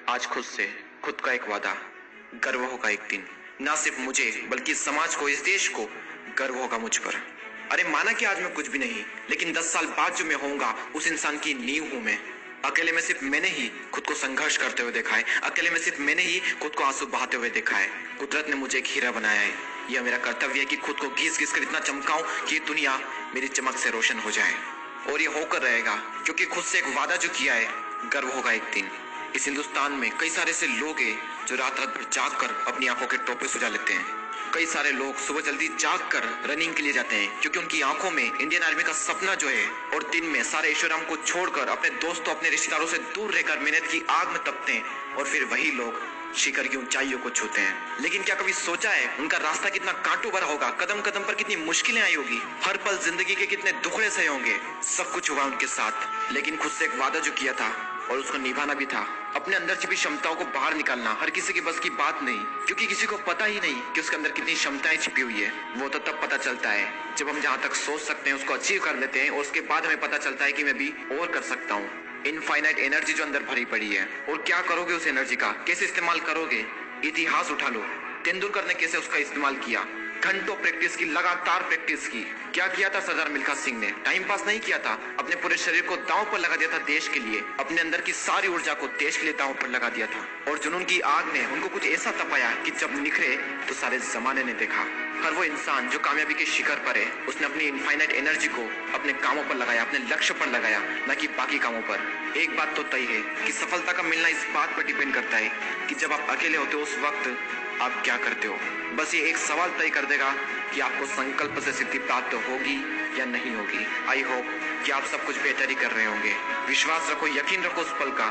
आज खुद से खुद का एक वादा, गर्व होगा एक दिन, ना सिर्फ मुझे बल्कि समाज को, इस देश को गर्व होगा मुझ पर। अरे माना कि आज मैं कुछ भी नहीं, लेकिन 10 साल बाद जो मैं होऊंगा उस इंसान की नींव हूं मैं। अकेले में सिर्फ मैंने ही खुद को संघर्ष करते हुए देखा है, अकेले में सिर्फ मैंने ही खुद को आंसू बहाते हुए देखा है। कुदरत ने मुझे एक हीरा बनाया है। यह मेरा कर्तव्य है कि खुद को घिस घिस कर इतना चमकाऊं कि ये दुनिया मेरी चमक से रोशन हो जाए। और ये होकर रहेगा, क्योंकि खुद से एक वादा जो किया है, गर्व होगा एक दिन। इस हिंदुस्तान में कई सारे ऐसे लोग हैं जो रात रात भर जाग कर अपनी आंखों के टोपे सुझा लेते हैं। कई सारे लोग सुबह जल्दी जाग कर रनिंग के लिए जाते हैं, क्योंकि उनकी आंखों में इंडियन आर्मी का सपना जो है, और दिन में सारे ऐशोआराम को छोड़कर अपने दोस्तों, अपने रिश्तेदारों से दूर रहकर मेहनत की आग में तपते हैं, और फिर वही लोग शिखर की ऊंचाइयों को छूते हैं। लेकिन क्या कभी सोचा है उनका रास्ता कितना कांटों भरा होगा, कदम कदम पर कितनी मुश्किलें आई होगी, हर पल जिंदगी के कितने दुखड़े सहे होंगे। सब कुछ हुआ उनके साथ, लेकिन खुद से एक वादा जो किया था और उसको निभाना भी था। अपने अंदर छिपी क्षमताओं को बाहर निकालना हर किसी के बस की बात नहीं, क्योंकि किसी को पता ही नहीं कि उसके अंदर कितनी क्षमताएं छिपी हुई है। वो तो तब पता चलता है जब हम जहाँ तक सोच सकते हैं उसको अचीव कर लेते हैं, और उसके बाद हमें पता चलता है कि मैं भी और कर सकता हूँ। इनफाइनाइट एनर्जी जो अंदर भरी पड़ी है, और क्या करोगे उस एनर्जी का, कैसे इस्तेमाल करोगे। इतिहास उठा लो, तेंदुलकर ने कैसे उसका इस्तेमाल किया, घंटों प्रैक्टिस की, लगातार प्रैक्टिस की। क्या किया था सरदार मिल्खा सिंह ने, टाइम पास नहीं किया था, अपने पूरे शरीर को दांव पर लगा दिया था देश के लिए, अपने अंदर की सारी ऊर्जा को देश के लिए दांव पर लगा दिया था। और जुनून की आग ने उनको कुछ ऐसा तपाया कि जब निखरे तो सारे जमाने ने देखा। हर वो इंसान जो कामयाबी के शिखर पर है, उसने अपनी इनफाइनाइट एनर्जी को अपने कामों पर लगाया, अपने लक्ष्य पर लगाया, न कि बाकी कामों पर। एक बात तो तय है कि सफलता का मिलना इस बात पर डिपेंड करता है कि जब आप अकेले होते हो उस वक्त आप क्या करते हो। बस ये एक सवाल तय कर देगा कि आपको संकल्प से सिद्धि प्राप्त होगी या नहीं होगी। आई होप कि आप सब कुछ बेहतर ही कर रहे होंगे। विश्वास रखो, यकीन रखो उस पल का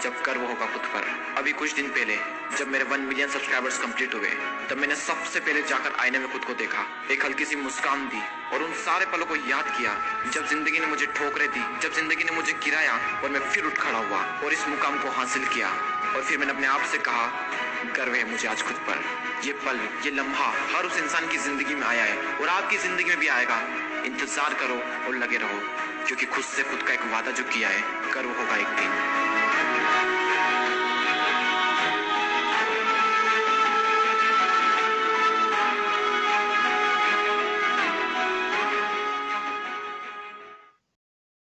जब गर्व होगा खुद पर। अभी कुछ दिन पहले जब मेरे 1 मिलियन सब्सक्राइबर्स कंप्लीट हुए, तब मैंने सबसे पहले जाकर आईने में खुद को देखा, एक हल्की सी मुस्कान दी, और उन सारे पलों को याद किया जब जिंदगी ने मुझे ठोकरें दी, जब जिंदगी ने मुझे गिराया और मैं फिर उठ खड़ा हुआ और इस मुकाम को हासिल किया। और फिर मैंने अपने आप से कहा, गर्व है मुझे आज खुद पर। ये पल, ये लम्हा हर उस इंसान की जिंदगी में आया है और आपकी जिंदगी में भी आएगा। इंतजार करो और लगे रहो, क्योंकि खुद से खुद का एक वादा जो किया है, गर्व होगा एक दिन।